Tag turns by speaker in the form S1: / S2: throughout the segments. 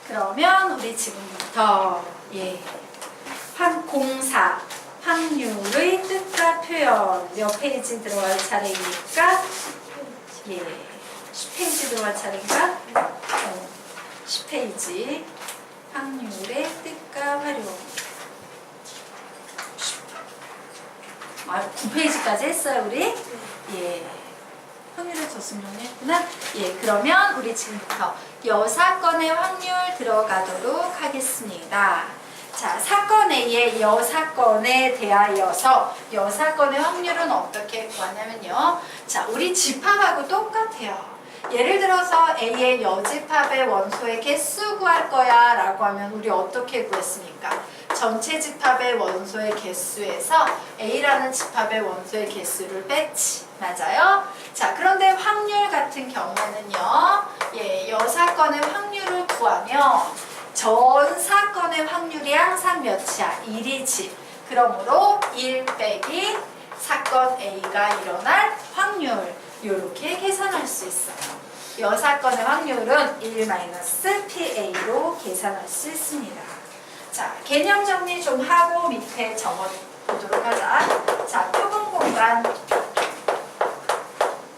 S1: 그러면 우리 지금부터 공사 확률의 뜻과 표현 몇 페이지 들어갈 차례입니까? 10페이지 들어갈 차례인가? 10페이지 확률의 뜻과 활용 9페이지까지 했어요 우리? 확률의 저승률 했구나. 그러면 우리 지금부터 여사건의 확률 들어가도록 하겠습니다. 자, 사건 A의 여사건에 대하여서 여사건의 확률은 어떻게 구하냐면요. 자, 우리 집합하고 똑같아요. 예를 들어서 A의 여집합의 원소의 개수 구할 거야 라고 하면 우리 어떻게 구했습니까? 전체 집합의 원소의 개수에서 A라는 집합의 원소의 개수를 뺐지. 맞아요? 자, 그런데 확률 같은 경우에는요. 여사건의 확률을 구하면 전 사건의 확률이 항상 몇이야? 1이지. 그러므로 1 빼기 사건 A가 일어날 확률 이렇게 계산할 수 있어요. 여사건의 확률은 1-PA로 계산할 수 있습니다. 자, 개념 정리 좀 하고 밑에 적어보도록 하자. 자, 표본 공간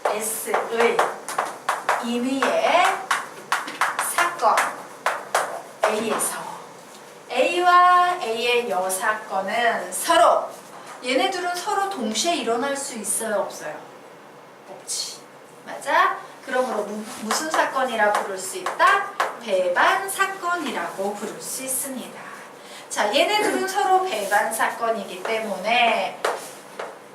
S1: S의 임의의 사건 A에서 A와 A의 여사건은 서로 얘네들은 서로 동시에 일어날 수 있어요? 없어요? 없지. 맞아? 그러므로 무슨 사건이라 부를 수 있다? 배반 사건이라고 부를 수 있습니다. 자, 얘네들은 서로 배반 사건이기 때문에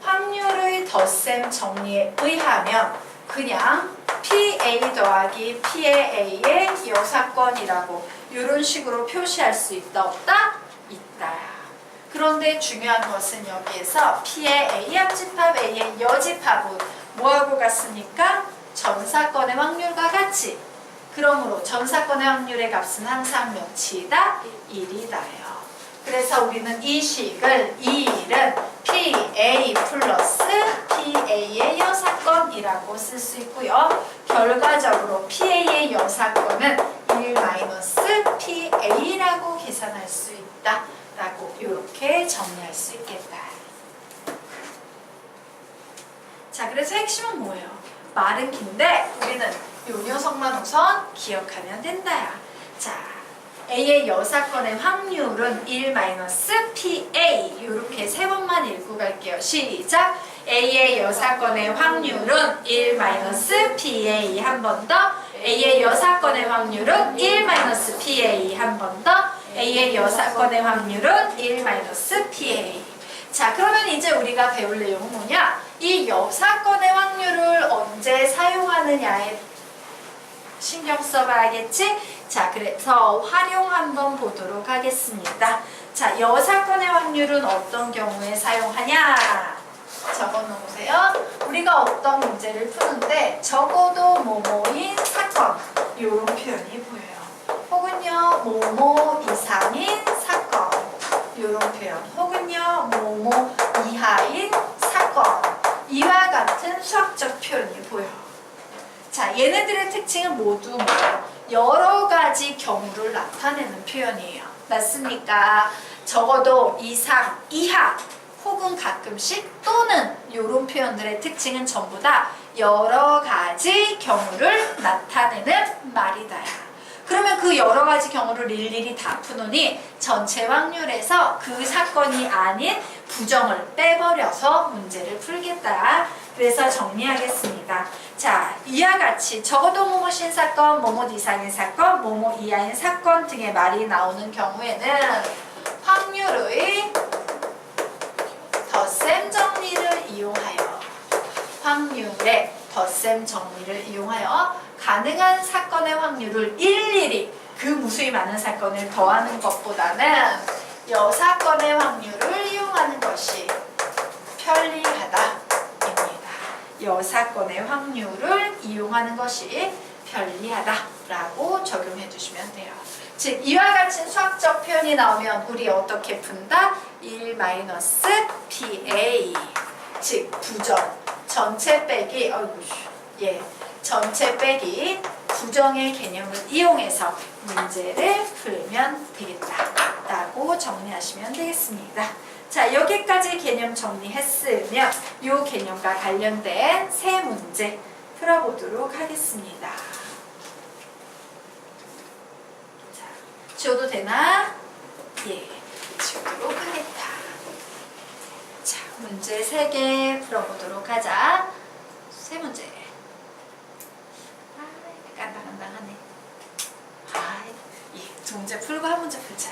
S1: 확률의 덧셈 정리에 의하면 그냥 PA 더하기 PA의 여사건이라고 이런 식으로 표시할 수 있다 없다? 있다. 그런데 중요한 것은 여기에서 P의 A합 집합 A의 여집합은 뭐하고 같습니까? 전사건의 확률과 같이. 그러므로 전사건의 확률의 값은 항상 몇이다? 1이다요. 그래서 우리는 이 식을 이 일은 PA 플러스 PA의 여사건이라고 쓸 수 있고요. 결과적으로 PA의 여사건은 1-PA라고 계산할 수 있다 라고 이렇게 정리할 수 있겠다. 자, 그래서 핵심은 뭐예요? 말은 긴데 우리는 요 녀석만 우선 기억하면 된다. 자, A의 여사건의 확률은 1-PA 이렇게 세 번만 읽고 갈게요. 시작! A의 여사건의 확률은 1-PA 한 번 더. A의 여사건의 확률은 1-PA 한 번 더. A의 여사건의 확률은 1-PA. 자, 그러면 이제 우리가 배울 내용은 뭐냐? 이 여사건의 확률을 언제 사용하느냐에 신경 써봐야겠지? 자, 그래서 활용 한번 보도록 하겠습니다. 자, 여사건의 확률은 어떤 경우에 사용하냐? 적어 놓으세요. 우리가 어떤 문제를 푸는데 적어도 뭐뭐인 사건 이런 표현이 보여요. 혹은요 뭐뭐 이상인 사건 이런 표현. 혹은요 뭐뭐 이하인 사건 이와 같은 수학적 표현이 보여. 자, 얘네들의 특징은 모두 여러 가지 경우를 나타내는 표현이에요. 맞습니까? 적어도 이상, 이하 혹은 가끔씩 또는 이런 표현들의 특징은 전부 다 여러 가지 경우를 나타내는 말이다. 그러면 그 여러 가지 경우를 일일이 다 푸느니 전체 확률에서 그 사건이 아닌 부정을 빼버려서 문제를 풀겠다. 그래서 정리하겠습니다. 자, 이와 같이 적어도 뭐뭐신 사건, 뭐뭐 이상인 사건, 뭐뭐 이하인 사건 등의 말이 나오는 경우에는 확률의 덧셈 정리를 이용하여 확률의 덧셈 정리를 이용하여 가능한 사건의 확률을 일일이 그 무수히 많은 사건을 더하는 것보다는 여사건의 확률을 이용하는 것이 편리하다입니다. 여사건의 확률을 이용하는 것이 편리하다라고 적용해 주시면 돼요. 즉 이와 같은 수학적 표현이 나오면 우리 어떻게 푼다? 1-PA 즉 부정 전체 빼기 전체 빼기 부정의 개념을 이용해서 문제를 풀면 되겠다라고 정리하시면 되겠습니다. 자, 여기까지 개념 정리했으면 이 개념과 관련된 세 문제 풀어보도록 하겠습니다. 자, 지워도 되나? 예, 지우도록 하겠다. 자, 문제 3개 풀어보도록 하자. 세 문제. 깐당깐당하네. 예, 두 문제 풀고 한 문제 풀자.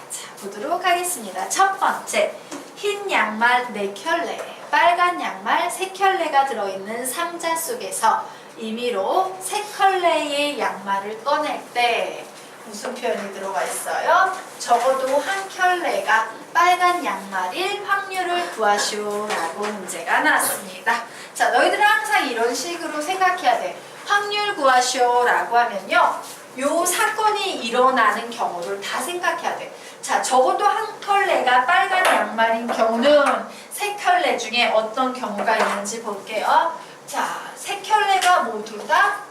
S1: 자, 보도록 하겠습니다. 첫 번째, 흰 양말 4켤레, 빨간 양말 3켤레가 들어있는 상자 속에서 임의로 3켤레의 양말을 꺼낼 때 무슨 표현이 들어가 있어요? 적어도 한 켤레가 빨간 양말일 확률을 구하시오 라고 문제가 나왔습니다. 자, 너희들은 항상 이런 식으로 생각해야 돼. 확률 구하시오 라고 하면요, 요 사건이 일어나는 경우를 다 생각해야 돼. 자, 적어도 한 켤레가 빨간 양말인 경우는 3켤레 중에 어떤 경우가 있는지 볼게요. 자, 3켤레가 모두 다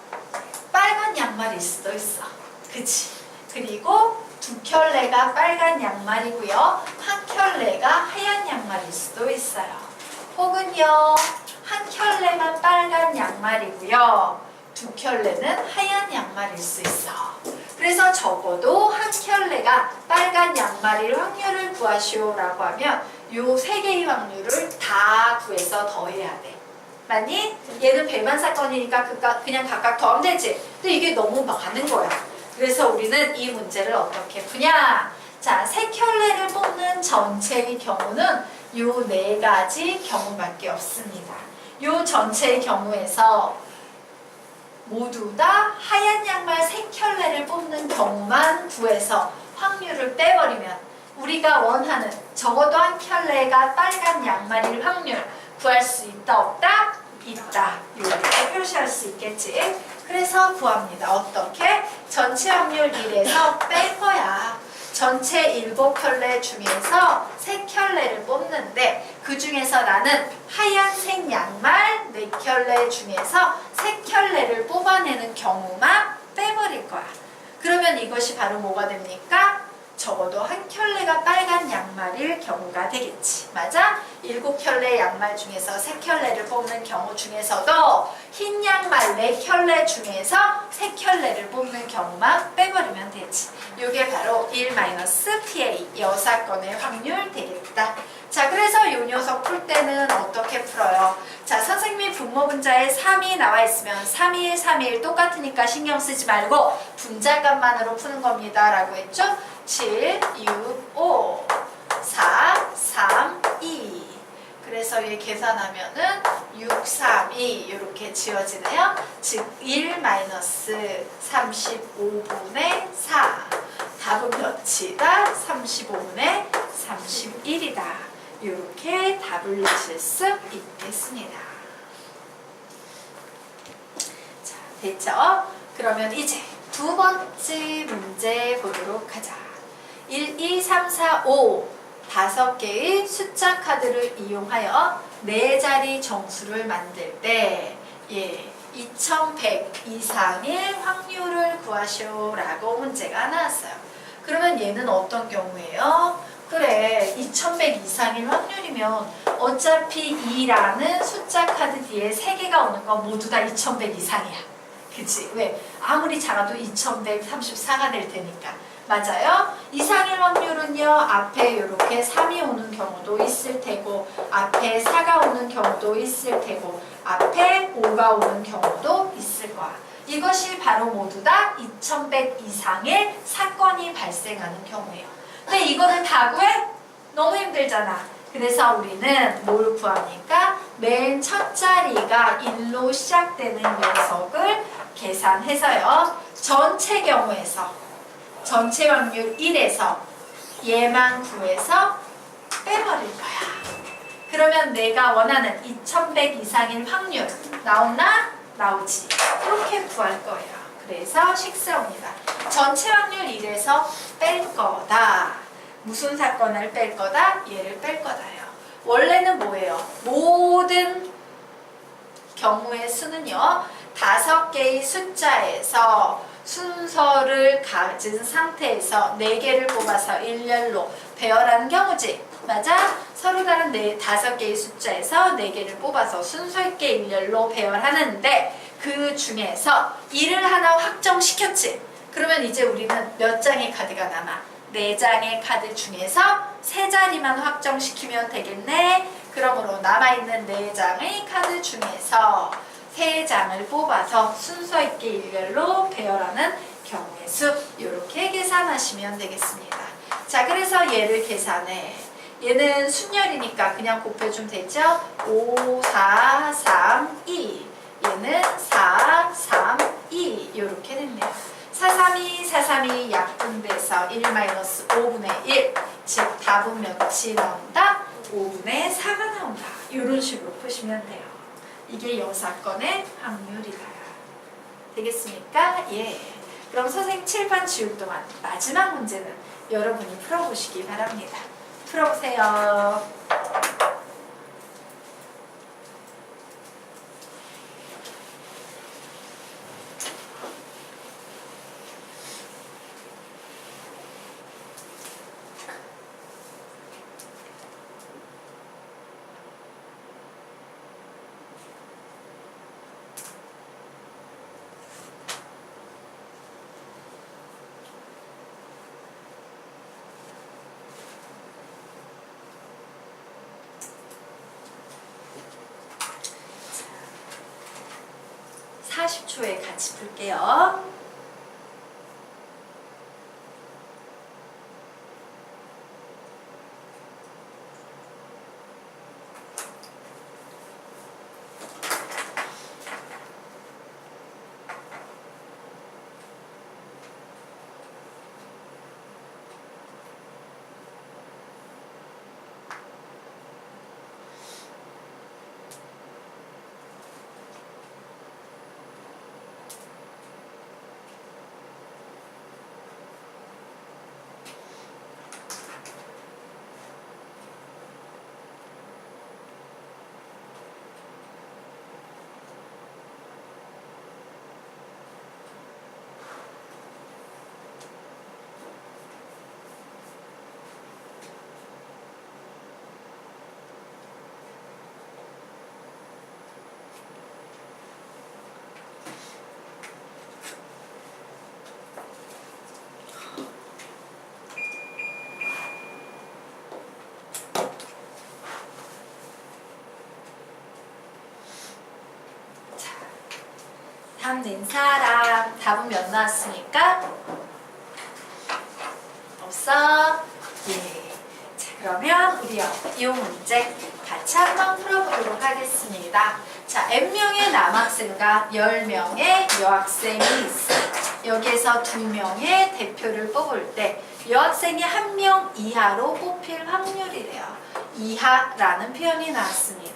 S1: 빨간 양말일 수도 있어. 그치? 그리고 2켤레가 빨간 양말이고요. 한 켤레가 하얀 양말일 수도 있어요. 혹은요, 한 켤레만 빨간 양말이고요. 2켤레는 하얀 양말일 수 있어. 그래서 적어도 한 켤레가 빨간 양말일 확률을 구하시오 라고 하면 요 3개의 확률을 다 구해서 더해야 돼. 맞니? 얘는 배만 사건이니까 그냥 각각 더하면 되지. 근데 이게 너무 많은 거야. 그래서 우리는 이 문제를 어떻게 푸냐? 자, 3켤레를 뽑는 전체의 경우는 요 4가지 경우밖에 없습니다. 요 전체의 경우에서 모두 다 하얀 양말 3켤레를 뽑는 경우만 구해서 확률을 빼버리면 우리가 원하는 적어도 한 켤레가 빨간 양말일 확률 구할 수 있다 없다? 있다. 이렇게 표시할 수 있겠지. 그래서 구합니다. 어떻게? 전체 확률 1에서 뺄 거야. 전체 7켤레 중에서 3켤레를 뽑는데 그 중에서 나는 하얀색 양말 4켤레 중에서 3켤레를 뽑아내는 경우만 빼버릴 거야. 그러면 이것이 바로 뭐가 됩니까? 적어도 한 켤레가 빨간 양말일 경우가 되겠지. 맞아? 7켤레 양말 중에서 3켤레를 뽑는 경우 중에서도 흰 양말 4켤레 중에서 3켤레를 뽑는 경우만 빼버리면 되지. 이게 바로 1-PA 여사건의 확률 되겠다. 자, 그래서 이 녀석 풀 때는 어떻게 풀어요? 자, 선생님이 분모분자에 3이 나와 있으면 3일, 3일 똑같으니까 신경 쓰지 말고 분자값만으로 푸는 겁니다 라고 했죠? 7, 6, 5, 4, 3, 2. 그래서 얘 계산하면은 6, 3, 2 이렇게 지워지네요. 즉 1-35분의 4. 답은 몇이다? 35분의 31이다. 이렇게 답을 내실 수 있겠습니다. 자, 됐죠? 그러면 이제 두 번째 문제 보도록 하자. 1, 2, 3, 4, 5 5개의 숫자 카드를 이용하여 4자리 정수를 만들 때 2100 이상의 확률을 구하시오 라고 문제가 나왔어요. 그러면 얘는 어떤 경우예요? 그래, 2100 이상일 확률이면 어차피 2라는 숫자 카드 뒤에 3개가 오는 건 모두 다 2100 이상이야. 그치? 왜? 아무리 작아도 2134가 될 테니까. 맞아요? 이상일 확률은요, 앞에 이렇게 3이 오는 경우도 있을 테고, 앞에 4가 오는 경우도 있을 테고, 앞에 5가 오는 경우도 있을 거야. 이것이 바로 모두 다 2100 이상의 사건이 발생하는 경우예요. 근데 이거는 다 구해? 너무 힘들잖아. 그래서 우리는 뭘 구합니까? 맨 첫 자리가 1로 시작되는 녀석을 계산해서요. 전체 경우에서 전체 확률 1에서 얘만 구해서 빼버릴 거야. 그러면 내가 원하는 2100 이상인 확률 나오나? 나오지. 그렇게 구할 거예요. 그래서 식스입니다. 전체 확률 1에서 뺄 거다. 무슨 사건을 뺄 거다? 얘를 뺄 거다요. 원래는 뭐예요? 모든 경우의 수는요, 5개의 숫자에서 순서를 가진 상태에서 4개를 뽑아서 일렬로 배열하는 경우지. 맞아? 서로 다른 5개의 숫자에서 4개를 뽑아서 순서 있게 일렬로 배열하는데 그 중에서 1을 하나 확정시켰지. 그러면 이제 우리는 몇 장의 카드가 남아? 4장의 카드 중에서 3자리만 확정시키면 되겠네. 그러므로 남아있는 4장의 카드 중에서 3장을 뽑아서 순서 있게 일렬로 배열하는 경우의 수, 이렇게 계산하시면 되겠습니다. 자, 그래서 얘를 계산해. 얘는 순열이니까 그냥 곱해주면 되죠? 5, 4, 3, 2. 얘는 4, 3, 2. 이렇게 됐네요. 4, 3, 2, 4, 3, 2 약분돼서 1-5분의 1. 즉 답은 몇이 나온다? 5분의 4가 나온다. 이런 식으로 푸시면 돼요. 이게 여사건의 확률이다. 되겠습니까? 예. 그럼 선생님 칠판 지울 동안 마지막 문제는 여러분이 풀어보시기 바랍니다. 풀어보세요. 40초에 같이 풀게요. 답 낸 사람, 답은 몇 나왔습니까? 없어? 예. 자, 그러면 우리 이 문제 같이 한번 풀어보도록 하겠습니다. 자, N명의 남학생과 10명의 여학생이 있어. 여기에서 2명의 대표를 뽑을 때 여학생이 1명 이하로 뽑힐 확률이래요. 이하라는 표현이 나왔습니다.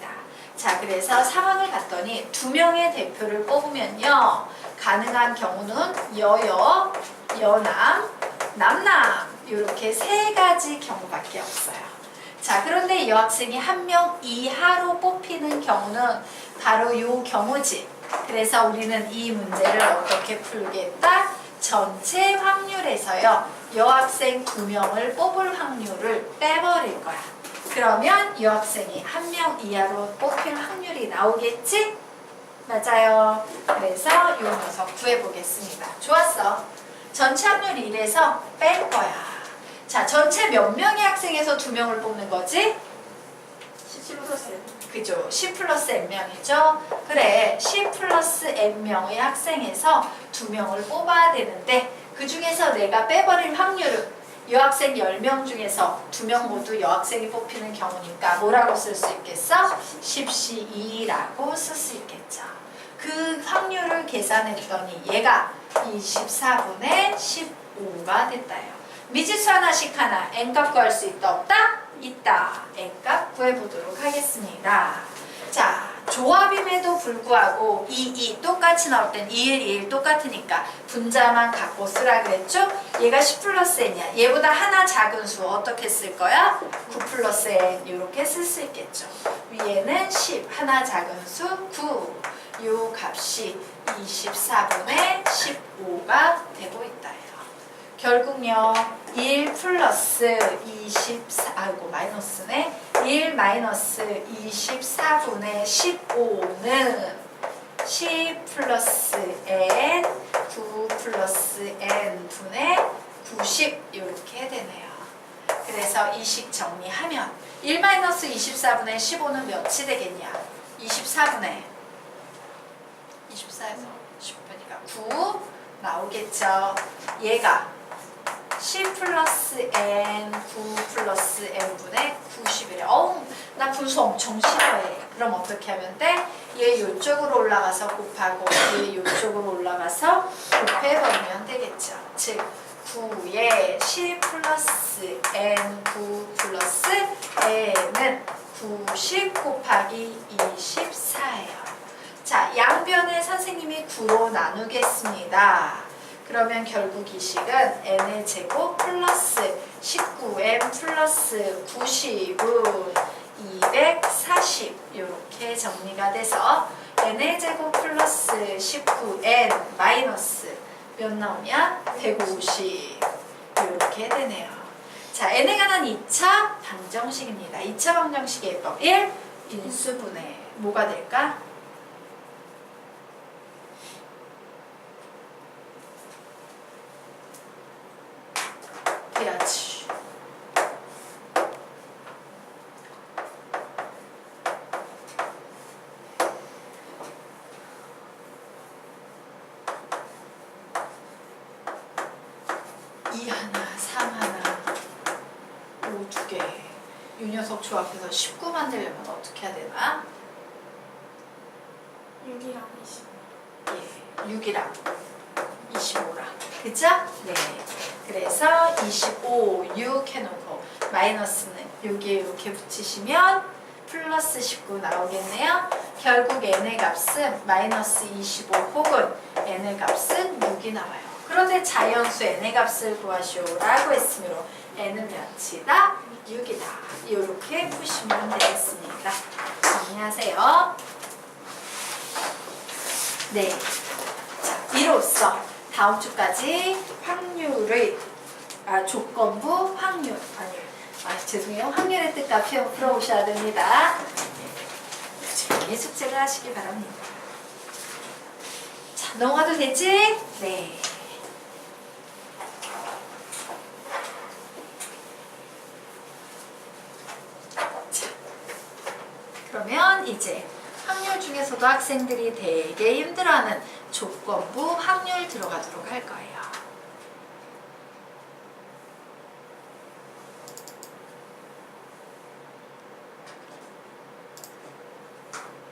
S1: 자, 그래서 상황을 봤더니 2명의 대표를 뽑으면요, 가능한 경우는 여여, 여남, 남남 이렇게 3가지 경우밖에 없어요. 자, 그런데 이 여학생이 1명 이하로 뽑히는 경우는 바로 이 경우지. 그래서 우리는 이 문제를 어떻게 풀겠다? 전체 확률에서요, 여학생 2명을 뽑을 확률을 빼버릴 거야. 그러면 여학생이 1명 이하로 뽑힐 확률이 나오겠지? 맞아요. 그래서 이 녀석 구해보겠습니다. 좋았어. 전체 확률 1에서 뺄 거야. 자, 전체 몇 명의 학생에서 2명을 뽑는 거지?
S2: 10 플러스 N.
S1: 그죠? 10 플러스 N명이죠? 그래, 10 플러스 N명의 학생에서 2명을 뽑아야 되는데 그 중에서 내가 빼버릴 확률은 여학생 10명 중에서 2명 모두 여학생이 뽑히는 경우니까 뭐라고 쓸 수 있겠어? 10C2라고 쓸 수 있겠죠. 그 확률을 계산했더니 얘가 24분의 15가 됐다요. 미지수 하나씩 하나 N값 구할 수 있다 없다? 있다. N값 구해보도록 하겠습니다. 자, 조합임에도 불구하고 2 똑같이 나올 땐 2 똑같으니까 분자만 갖고 쓰라 그랬죠? 얘가 10 플러스 N이야. 얘보다 하나 작은 수 어떻게 쓸 거야? 9 플러스 N 이렇게 쓸 수 있겠죠. 위에는 10, 하나 작은 수 9. 요 값이 24분의 15가 되고 있다요. 결국요 1 플러스 24, 아이고 마이너스네. 1 마이너스 24분의 15는 10 플러스 n 9 플러스 n 분의 90 이렇게 되네요. 그래서 이 식 정리하면 1 마이너스 24분의 15는 몇이 되겠냐? 24분의 24에서 10분이니까 9 나오겠죠. 얘가 10 플러스 n 9 플러스 n분의 90이래. 어우 나 분수 엄청 싫어해. 그럼 어떻게 하면 돼? 얘 이쪽으로 올라가서 곱하고 얘 이쪽으로 올라가서 곱해버리면 되겠죠. 즉 9에 10 플러스 n 9 플러스 n은 90 곱하기 24예요. 자, 양변을 선생님이 9로 나누겠습니다. 그러면 결국 이 식은 n의 제곱 플러스 19n 플러스 90은 240 이렇게 정리가 돼서 n의 제곱 플러스 19n 마이너스 몇 나오면 150 이렇게 되네요. 자, n에 관한 2차 방정식입니다. 2차 방정식의 예법 1. 인수분해 뭐가 될까? 그렇지. 이 하나, 3 하나, 5 두 개. 이 녀석 조합해서 19 만들려면 어떻게 해야 되나?
S2: 6이랑 20.
S1: 예, 6이랑 25랑. 그죠? 네. 그래서 25, 6 해놓고 마이너스는 여기에 이렇게 붙이시면 플러스 19 나오겠네요. 결국 n의 값은 마이너스 25 혹은 n의 값은 6이 나와요. 그런데 자연수 n의 값을 구하시오라고 했으므로 n은 몇이다? 6이다. 이렇게 푸시면 되겠습니다. 정리하세요. 네. 자, 이로써 다음 주까지 확률의 조건부 확률 죄송해요. 확률의 뜻과 표현 풀어오셔야 됩니다. 네, 숙제를 하시기 바랍니다. 자, 넘어가도 되지? 네. 자, 그러면 이제 확률 중에서도 학생들이 되게 힘들어하는 조건부 확률 들어가도록 할 거예요.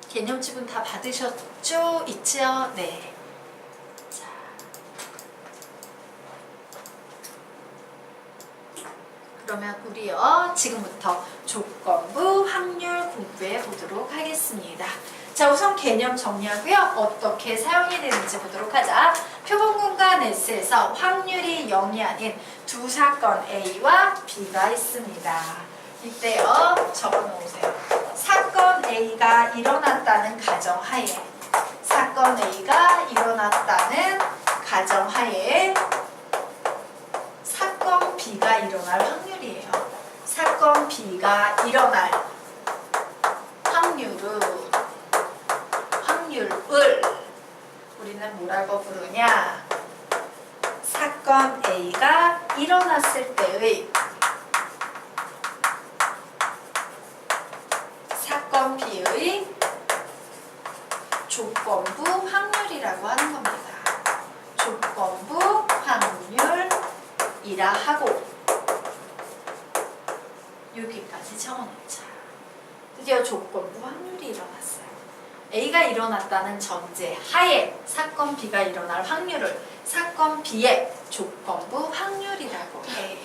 S1: 개념집은 다 받으셨죠? 있죠? 네. 자. 그러면 우리요 지금부터 조건부 확률 공부해 보도록 하겠습니다. 자, 우선 개념 정리하고요. 어떻게 사용이 되는지 보도록 하자. 표본공간 S에서 확률이 0이 아닌 두 사건 A와 B가 있습니다. 이때요 적어 놓으세요. 사건 A가 일어났다는 가정하에 사건 A가 일어났다는 가정하에 사건 B가 일어날 확률이에요. 사건 B가 일어날 확률을 우리는 뭐라고 부르냐? 사건 A가 일어났을 때의 사건 B의 조건부 확률이라고 하는 겁니다. 조건부 확률이라 하고 여기까지 적어놓자. 드디어 조건부 확률이 일어났어요. A가 일어났다는 전제 하에 사건 B가 일어날 확률을 사건 B의 조건부 확률이라고 해.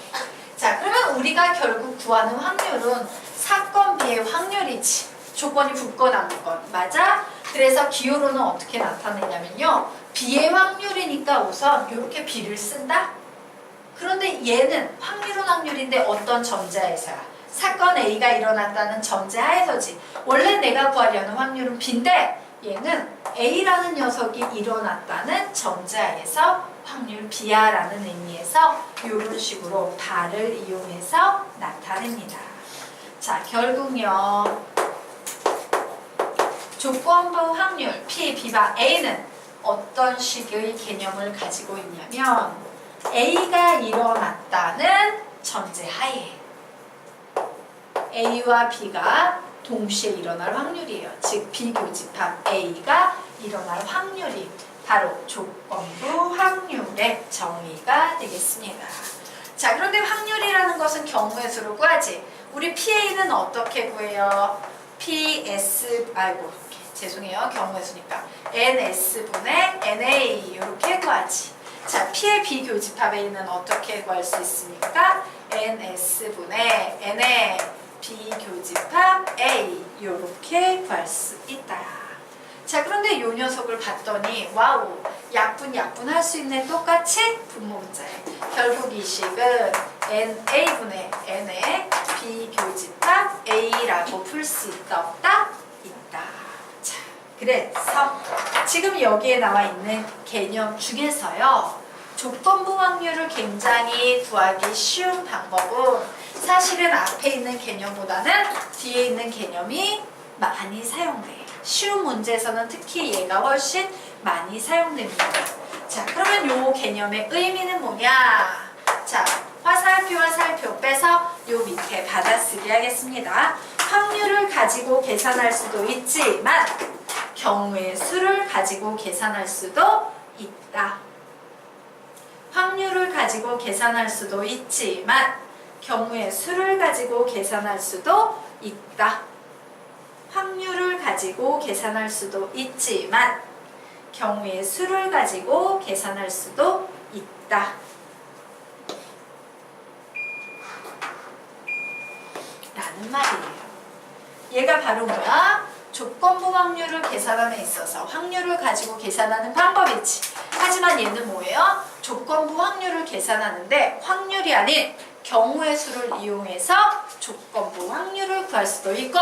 S1: 자, 그러면 우리가 결국 구하는 확률은 사건 B의 확률이지. 조건이 붙건 안 붙건. 맞아? 그래서 기호로는 어떻게 나타내냐면요. B의 확률이니까 우선 이렇게 B를 쓴다? 그런데 얘는 확률은 확률인데 어떤 전제하에서야? 사건 A가 일어났다는 전제하에서지. 원래 내가 구하려는 확률은 B인데 얘는 A라는 녀석이 일어났다는 전제하에서 확률 B야라는 의미에서 이런 식으로 발을 이용해서 나타냅니다. 자, 결국요. 조건부 확률 P, B바 A는 어떤 식의 개념을 가지고 있냐면 A가 일어났다는 전제하에 A와 B가 동시에 일어날 확률이에요. 즉 비교집합 A가 일어날 확률이 바로 조건부 확률의 정의가 되겠습니다. 자, 그런데 확률이라는 것은 경우의 수로 구하지. 우리 PA는 어떻게 구해요? 죄송해요. 경우의 수니까 NS분의 NA 이렇게 구하지. 자, P의 비교집합 A는 어떻게 구할 수 있습니까? NS분의 NA 비교집합 A 이렇게 구할 수 있다. 자, 그런데 이 녀석을 봤더니 와우, 약분 할 수 있네. 똑같이 분모문자에. 결국 이 식은 NA분의 N의 비교집합 A라고 풀 수 있다 없다? 있다. 자, 그래서 지금 여기에 나와 있는 개념 중에서요. 조건부 확률을 굉장히 구하기 쉬운 방법은 사실은 앞에 있는 개념보다는 뒤에 있는 개념이 많이 사용돼요. 쉬운 문제에서는 특히 얘가 훨씬 많이 사용됩니다. 자, 그러면 이 개념의 의미는 뭐냐? 자, 화살표와 살표 빼서 요 밑에 받아쓰기 하겠습니다. 확률을 가지고 계산할 수도 있지만 경우의 수를 가지고 계산할 수도 있다. 확률을 가지고 계산할 수도 있지만 경우의 수를 가지고 계산할 수도 있다. 확률을 가지고 계산할 수도 있지만 경우의 수를 가지고 계산할 수도 있다. 라는 말이에요. 얘가 바로 뭐야? 조건부 확률을 계산함에 있어서 확률을 가지고 계산하는 방법이지. 하지만 얘는 뭐예요? 조건부 확률을 계산하는데 확률이 아닌 경우의 수를 이용해서 조건부 확률을 구할 수도 있고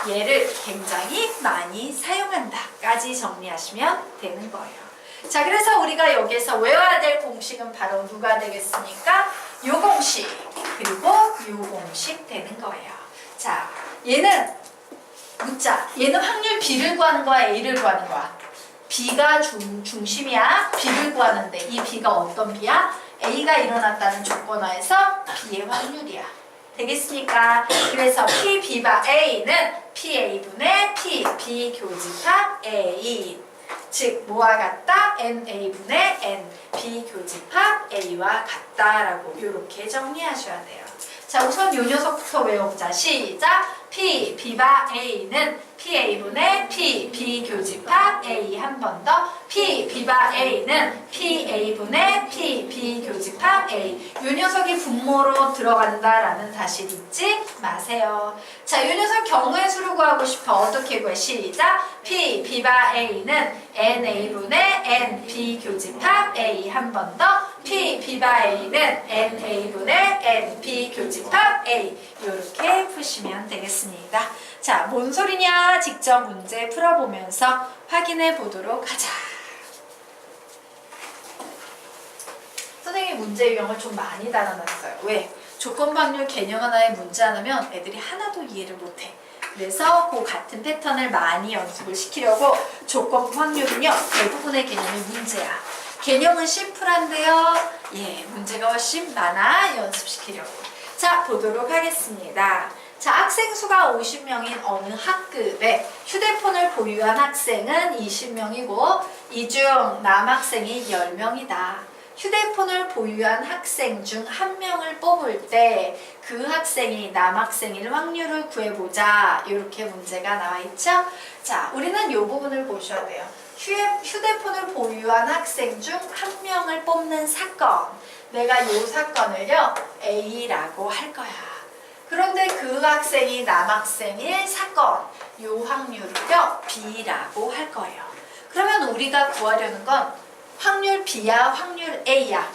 S1: 얘를 굉장히 많이 사용한다까지 정리하시면 되는 거예요. 자, 그래서 우리가 여기서 외워야 될 공식은 바로 누가 되겠습니까? 요 공식 그리고 요 공식 되는 거예요. 자, 얘는 묻자. 얘는 확률 B를 구하는 거야, A를 구하는 거야? B가 중심이야. B를 구하는데 이 B가 어떤 B야? A가 일어났다는 조건하에서 B의 확률이야. 되겠습니까? 그래서 P, B바 A는 PA분의 P, B 교집합 A. 즉 뭐와 같다? NA분의 N, B 교집합 A와 같다라고 이렇게 정리하셔야 돼요. 자, 우선 요 녀석부터 외워보자. 시작! P, B바 A는 PA분의 P, B 교집합 A 한 번 더. P, B바 A는 PA분의 P, B 교집합 A. 요 녀석이 분모로 들어간다라는 사실 잊지 마세요. 자, 요 녀석 경우의 수를 구하고 싶어. 어떻게 구해? 시작! P, B바 A는 NA분의 N, B 교집합 A 한 번 더. P, B바 A는 NA분의 N, B 교집합 A. 이렇게 푸시면 되겠습니다. 자, 뭔 소리냐? 직접 문제 풀어보면서 확인해 보도록 하자. 선생님이 문제 유형을 좀 많이 달아놨어요. 왜? 조건부 확률 개념 하나에 문제 하나면 애들이 하나도 이해를 못해. 그래서 그 같은 패턴을 많이 연습을 시키려고 조건부 확률은요, 대부분의 개념이 문제야. 개념은 심플한데요, 예, 문제가 훨씬 많아. 연습시키려고. 자, 보도록 하겠습니다. 자, 학생 수가 50명인 어느 학급에 휴대폰을 보유한 학생은 20명이고 이 중 남학생이 10명이다. 휴대폰을 보유한 학생 중 한 명을 뽑을 때 그 학생이 남학생일 확률을 구해보자. 이렇게 문제가 나와 있죠? 자, 우리는 이 부분을 보셔야 돼요. 휴대폰을 보유한 학생 중 한 명을 뽑는 사건. 내가 이 사건을요, A라고 할 거야. 그런데 그 학생이 남학생일 사건, 요 확률을요, B라고 할 거예요. 그러면 우리가 구하려는 건 확률 B야, 확률 A야?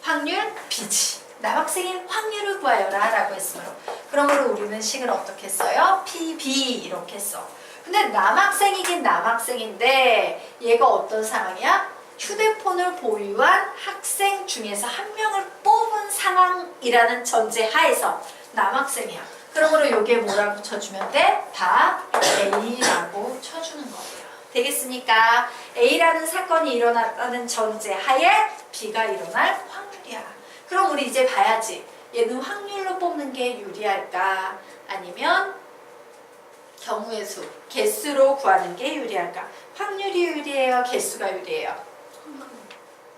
S1: 확률 B지. 남학생일 확률을 구하여라 라고 했으므로. 그러므로 우리는 식을 어떻게 써요? PB 이렇게 써. 근데 남학생이긴 남학생인데 얘가 어떤 상황이야? 휴대폰을 보유한 학생 중에서 한 명을 뽑은 상황이라는 전제 하에서 남학생이야. 그러므로 요게 뭐라고 쳐주면 돼? 다 A라고 쳐주는 거예요. 되겠습니까? A라는 사건이 일어났다는 전제 하에 B가 일어날 확률이야. 그럼 우리 이제 봐야지. 얘는 확률로 뽑는 게 유리할까? 아니면 경우의 수, 개수로 구하는 게 유리할까? 확률이 유리해요? 개수가 유리해요?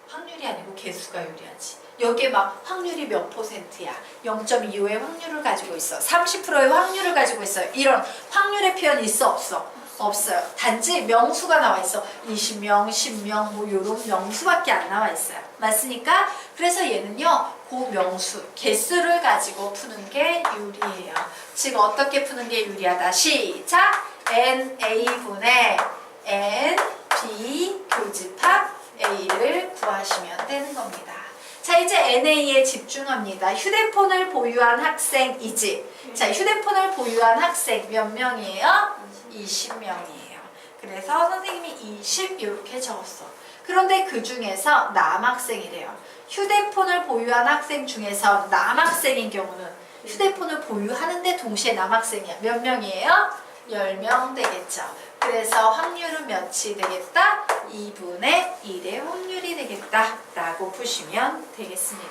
S1: 확률이 아니고 개수가 유리하지. 여기에 막 확률이 몇 %야? 0.25의 확률을 가지고 있어. 30%의 확률을 가지고 있어요. 이런 확률의 표현이 있어 없어? 없어요. 단지 명수가 나와 있어. 20명, 10명 뭐 요런 명수밖에 안 나와 있어요. 맞습니까? 그래서 얘는요. 그 명수, 개수를 가지고 푸는 게 유리해요. 즉 어떻게 푸는 게 유리하다. 시작! NA분의 NB 교집합 A를 구하시면 되는 겁니다. 자, 이제 NA에 집중합니다. 휴대폰을 보유한 학생이지. 자, 휴대폰을 보유한 학생 몇 명이에요? 20명이에요. 그래서 선생님이 20 이렇게 적었어. 그런데 그 중에서 남학생이래요. 휴대폰을 보유한 학생 중에서 남학생인 경우는 휴대폰을 보유하는데 동시에 남학생이야. 몇 명이에요? 10명 되겠죠. 그래서 확률은 몇이 되겠다? 2분의 1의 확률이 되겠다 라고 보시면 되겠습니다.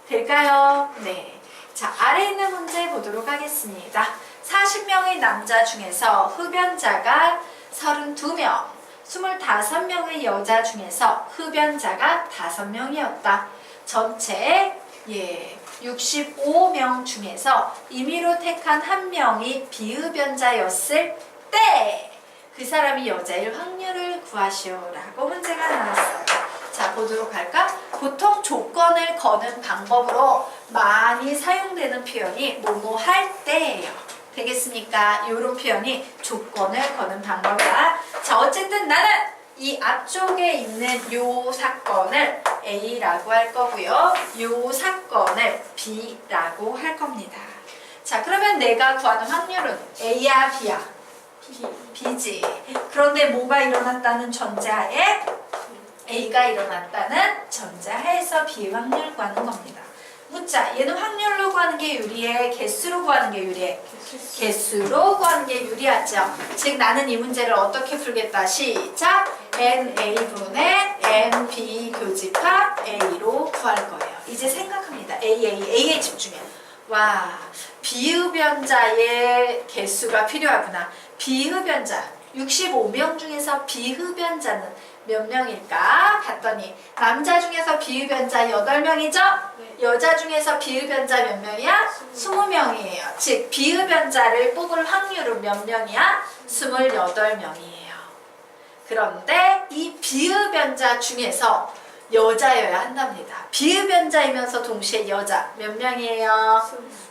S1: 될까요? 네. 자, 아래에 있는 문제 보도록 하겠습니다. 40명의 남자 중에서 흡연자가 32명, 25명의 여자 중에서 흡연자가 5명이었다. 전체 65명 중에서 임의로 택한 한 명이 비흡연자였을 때 그 사람이 여자일 확률을 구하시오라고 문제가 나왔어요. 자, 보도록 할까? 보통 조건을 거는 방법으로 많이 사용되는 표현이 뭐뭐 할 때예요. 되겠습니까? 이런 표현이 조건을 거는 방법이야. 자, 어쨌든 나는 이 앞쪽에 있는 요 사건을 A라고 할 거고요. 요 사건을 B라고 할 겁니다. 자, 그러면 내가 구하는 확률은 A야, B야? B지. 그런데 뭐가 일어났다는 전제하에 A가 일어났다는 전제하에서 B 확률 구하는 겁니다. 묻자. 얘는 확률로 구하는 게 유리해? 개수로 구하는 게 유리해? 개수로 구하는 게 유리하죠. 즉 나는 이 문제를 어떻게 풀겠다. 시작. NA분의 NB 교집합 A로 구할 거예요. 이제 생각합니다. A에 집중해. 와, 비흡연자의 개수가 필요하구나. 비흡연자 65명 중에서 비흡연자는 몇 명일까? 봤더니 남자 중에서 비흡연자 8명이죠?
S2: 네.
S1: 여자 중에서 비흡연자 몇 명이야? 20명이에요. 즉 비흡연자를 뽑을 확률은 몇 명이야? 28명이에요. 그런데 이 비흡연자 중에서 여자여야 한답니다. 비흡연자이면서 동시에 여자 몇 명이에요?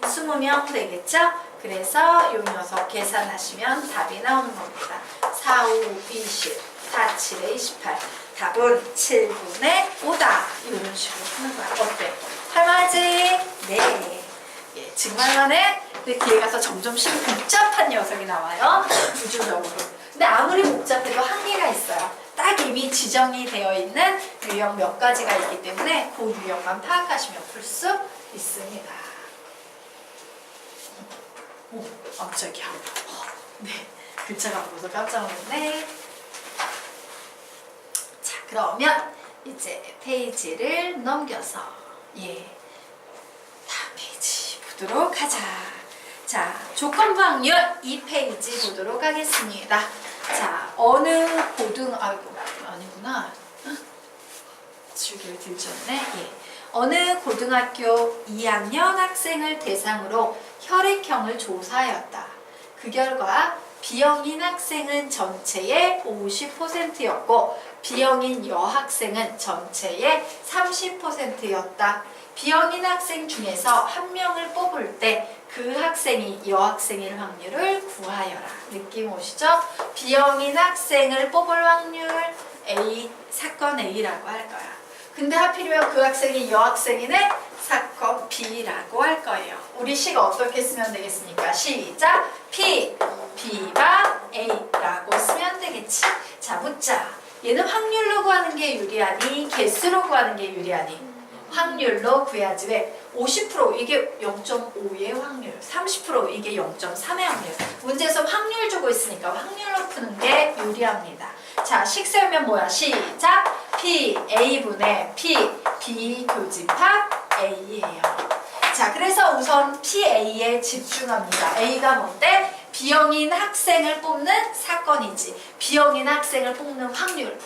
S1: 20명 되겠죠? 그래서 이 녀석 계산하시면 답이 나오는 겁니다. 4, 5, 20, 4, 7에 28. 답은 7분의 5다. 이런 식으로 푸는 거야. 어때? 할만하지? 네. 예, 정말만해. 근데 뒤에 가서 점점씩 복잡한 녀석이 나와요. 구조적으로. 근데 아무리 복잡해도 한계가 있어요. 딱 이미 지정이 되어 있는 유형 몇 가지가 있기 때문에 그 유형만 파악하시면 풀 수 있습니다. 오, 깜짝이야. 네, 글자가 보고서 깜짝 놀랐네. 자, 그러면 이제 페이지를 넘겨서 다음 페이지 보도록 하자. 자, 조건부 확률 2페이지 보도록 하겠습니다. 자, 어느 아니구나. 주기를 들켰네. 어느 고등학교 2학년 학생을 대상으로 혈액형을 조사하였다. 그 결과 B형인 학생은 전체의 50%였고 B형인 여학생은 전체의 30%였다. B형인 학생 중에서 한 명을 뽑을 때 그 학생이 여학생일 확률을 구하여라. 느낌 오시죠? B형인 학생을 뽑을 확률 사건 A라고 할 거야. 근데 하필이면 그 학생이 여학생이네? 사건 B라고 할 거예요. 우리 시가 어떻게 쓰면 되겠습니까? 시작! P, B가 A라고 쓰면 되겠지. 자, 묻자. 얘는 확률로 구하는 게 유리하니? 개수로 구하는 게 유리하니? 확률로 구해야지. 왜? 50% 이게 0.5의 확률, 30% 이게 0.3의 확률. 문제에서 확률 주고 있으니까 확률로 푸는 게 유리합니다. 자, 식 세우면 뭐야? 시작! P, A분의 P, B 교집합 A예요. 자, 그래서 우선 PA에 집중합니다. A가 뭔데? B형인 학생을 뽑는 사건이지. B형인 학생을 뽑는 확률.